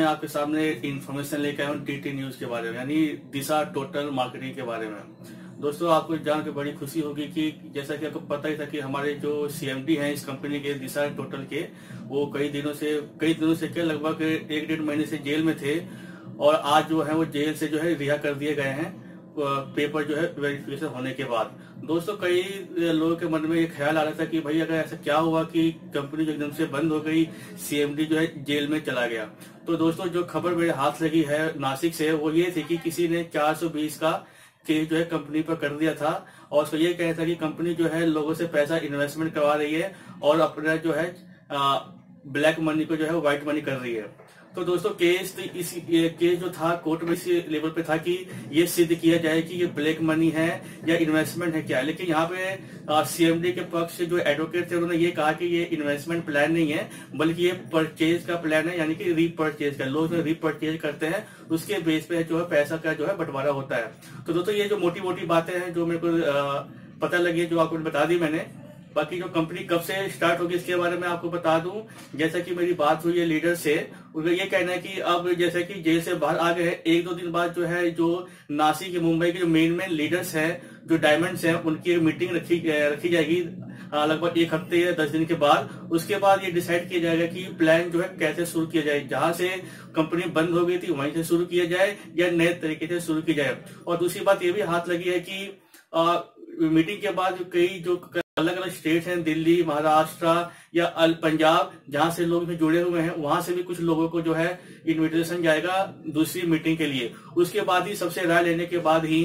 आपके सामने इंफॉर्मेशन लेकर आया हूँ टीटी न्यूज के बारे में, यानी दिशा टोटल मार्केटिंग के बारे में। दोस्तों, आपको जान के बड़ी खुशी होगी कि जैसा कि आपको पता ही था कि हमारे जो सीएमडी हैं इस कंपनी के दिशा टोटल के, वो कई दिनों से क्या लगभग 1-1.5 महीने से जेल में थे और आज जो है वो जेल से जो है रिहा कर दिए गए हैं पेपर जो है वेरिफिकेशन होने के बाद। दोस्तों, कई लोगों के मन में ये ख्याल आ रहा था कि भाई अगर ऐसा क्या हुआ कि कंपनी जो एकदम से बंद हो गई, सीएमडी जो है जेल में चला गया। तो दोस्तों, जो खबर मेरे हाथ लगी है नासिक से वो ये थी कि किसी ने 420 का केस जो है कंपनी पर कर दिया था और उसको ये कहना था कि कंपनी जो है लोगों से पैसा इन्वेस्टमेंट करवा रही है और अपना जो है ब्लैक मनी को जो है व्हाइट मनी कर रही है। तो दोस्तों, केस जो था कोर्ट में इस लेवल पे था कि ये सिद्ध किया जाए कि ये ब्लैक मनी है या इन्वेस्टमेंट है क्या। लेकिन यहाँ पे सीएमडी के पक्ष से जो एडवोकेट थे उन्होंने ये कहा कि ये इन्वेस्टमेंट प्लान नहीं है बल्कि ये परचेज का प्लान है, यानी कि रीपरचेज का। लोग जो रीपरचेज करते हैं उसके बेस पे जो है पैसा का जो है बंटवारा होता है। तो दोस्तों, ये जो मोटी मोटी बातें हैं जो मेरे को पता लगी जो आपको बता दी मैंने। बाकी जो कंपनी कब से स्टार्ट होगी इसके बारे में आपको बता दूं। जैसा कि मेरी बात हुई है लीडर से, उनका ये कहना है कि अब जैसे कि जेल से बाहर आ गए हैं, 1-2 दिन बाद जो है जो नासिक के मुंबई के जो मेन लीडर्स हैं, जो डायमंड्स हैं, उनकी मीटिंग रखी जाएगी लगभग 1 हफ्ते या 10 दिन के बाद। उसके बाद ये डिसाइड किया जाएगा कि प्लान जो है कैसे शुरू किया जाए, जहां से कंपनी बंद हो गई थी वहीं से शुरू किया जाए या नए तरीके से शुरू किया जाए। और दूसरी बात ये भी हाथ लगी है कि मीटिंग के बाद कई जो अलग अलग स्टेट हैं, दिल्ली, महाराष्ट्र या पंजाब, जहां से लोग जुड़े हुए हैं, वहां से भी कुछ लोगों को जो है इन्विटेशन जाएगा दूसरी मीटिंग के लिए। उसके बाद ही सबसे राय लेने के बाद ही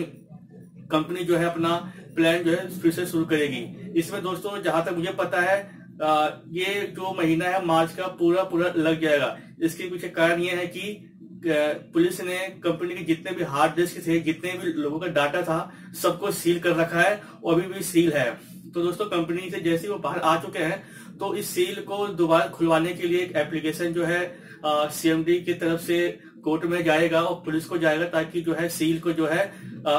कंपनी जो है अपना प्लान जो है फिर से शुरू करेगी। इसमें दोस्तों, जहां तक मुझे पता है ये जो महीना है मार्च का पूरा लग जाएगा। इसके पीछे कारण ये है कि पुलिस ने कंपनी के जितने भी हार्ड डिस्क थे, जितने भी लोगों का डाटा था, सबको सील कर रखा है और अभी भी सील है। तो दोस्तों, कंपनी से जैसे वो बाहर आ चुके हैं तो इस सील को दोबारा खुलवाने के लिए एक एप्लीकेशन जो है सीएमडी की तरफ से कोर्ट में जाएगा और पुलिस को जाएगा, ताकि जो है सील को जो है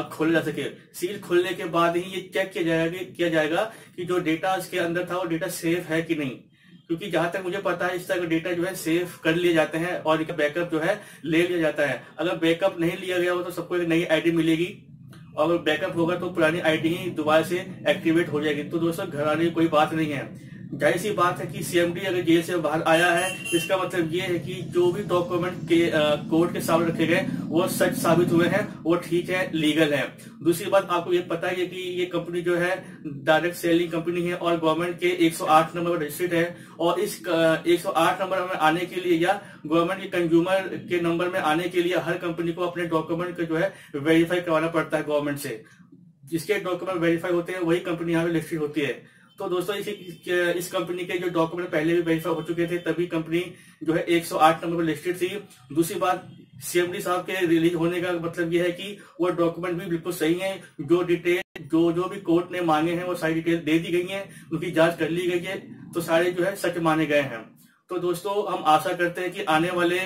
खोला जा सके। सील खोलने के बाद ही ये चेक किया जाएगा कि जो डेटा उसके अंदर था वो डेटा सेफ है कि नहीं। क्योंकि जहां तक मुझे पता है इस तरह का डेटा जो है सेफ कर लिए जाते हैं और इनका बैकअप जो है ले लिया जाता है। अगर बैकअप नहीं लिया गया हो तो सबको एक नई आईडी मिलेगी और अगर बैकअप होगा तो पुरानी आईडी ही दोबारा से एक्टिवेट हो जाएगी। तो दोस्तों, घबराने की कोई बात नहीं है। जाहिर सी बात है कि सीएमडी अगर जेल से बाहर आया है, इसका मतलब ये है कि जो भी डॉक्यूमेंट के कोर्ट के सामने रखे गए वो सच साबित हुए हैं, वो ठीक है, लीगल है। दूसरी बात, आपको ये पता है कि ये कंपनी जो है डायरेक्ट सेलिंग कंपनी है और गवर्नमेंट के 108 नंबर पर रजिस्टर्ड है। और इस 108 नंबर में आने के लिए या गवर्नमेंट के कंज्यूमर के नंबर में आने के लिए हर कंपनी को अपने डॉक्यूमेंट को जो है वेरीफाई करवाना पड़ता है गवर्नमेंट से। जिसके डॉक्यूमेंट वेरीफाई होते हैं वही कंपनी यहाँ पे लिस्टेड होती है। तो दोस्तों, इस कंपनी के जो डॉक्यूमेंट पहले भी वेरीफाई हो चुके थे, तभी कंपनी जो है 108 नंबर पर लिस्टेड थी। दूसरी बात, सीएमडी साहब के रिलीज होने का मतलब यह है कि वो डॉक्यूमेंट भी बिल्कुल सही है। जो डिटेल जो भी कोर्ट ने मांगे हैं वो सारी डिटेल दे दी गई है, उनकी जांच कर ली गई है, तो सारे जो है सच माने गए हैं। तो दोस्तों, हम आशा करते हैं कि आने वाले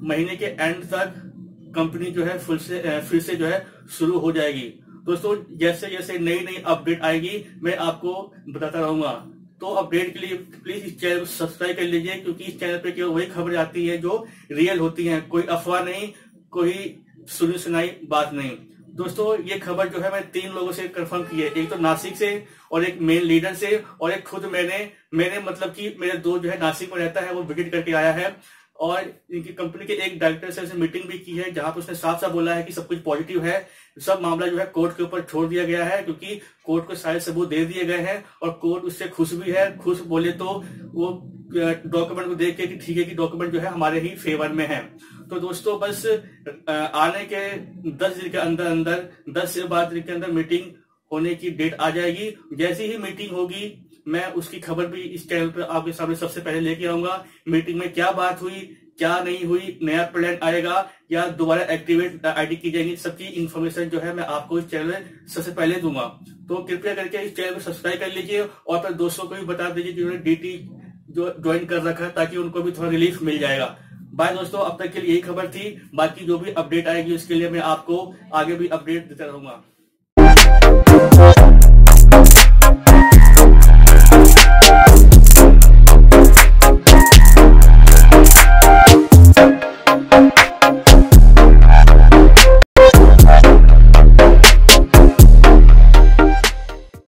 महीने के एंड तक कंपनी जो है फिर से जो है शुरू हो जाएगी। दोस्तों, जैसे जैसे नई अपडेट आएगी मैं आपको बताता रहूंगा। तो अपडेट के लिए प्लीज इस चैनल को सब्सक्राइब कर लीजिए, क्योंकि इस चैनल पे केवल वही खबर आती है जो रियल होती है, कोई अफवाह नहीं, कोई सुनी सुनाई बात नहीं। दोस्तों, ये खबर जो है मैं 3 लोगों से कंफर्म की है, एक तो नासिक से और एक मेन लीडर से और एक खुद मैंने मतलब कि मेरे दोस्त जो है नासिक में रहता है वो विजिट करके आया है और इनकी कंपनी के एक डायरेक्टर से उसने मीटिंग भी की है, जहां पर उसने साफ साफ बोला है कि सब कुछ पॉजिटिव है। सब मामला जो है कोर्ट के ऊपर छोड़ दिया गया है, क्योंकि कोर्ट को सारे सबूत दे दिए गए हैं और कोर्ट उससे खुश भी है। खुश बोले तो वो डॉक्यूमेंट को देख के कि ठीक है कि डॉक्यूमेंट जो है हमारे ही फेवर में है। तो दोस्तों, बस आने के 10 दिन के अंदर 10 से 12 दिन के अंदर मीटिंग होने की डेट आ जाएगी। जैसी ही मीटिंग होगी मैं उसकी खबर भी इस चैनल पर आपके सामने सबसे पहले लेके आऊंगा। मीटिंग में क्या बात हुई, क्या नहीं हुई, नया प्लान आएगा या दोबारा एक्टिवेट आईडी की जाएगी, सबकी इन्फॉर्मेशन जो है मैं आपको इस चैनल में सबसे पहले दूंगा। तो कृपया करके इस चैनल को सब्सक्राइब कर लीजिए और फिर दोस्तों को भी बता दीजिए जिन्होंने डीटी जो ज्वाइन कर रखा है, ताकि उनको भी थोड़ा रिलीफ मिल जाएगा। बाय दोस्तों, अब तक के लिए यही खबर थी। बाकी जो भी अपडेट आएगी उसके लिए मैं आपको आगे भी अपडेट देता रहूंगा।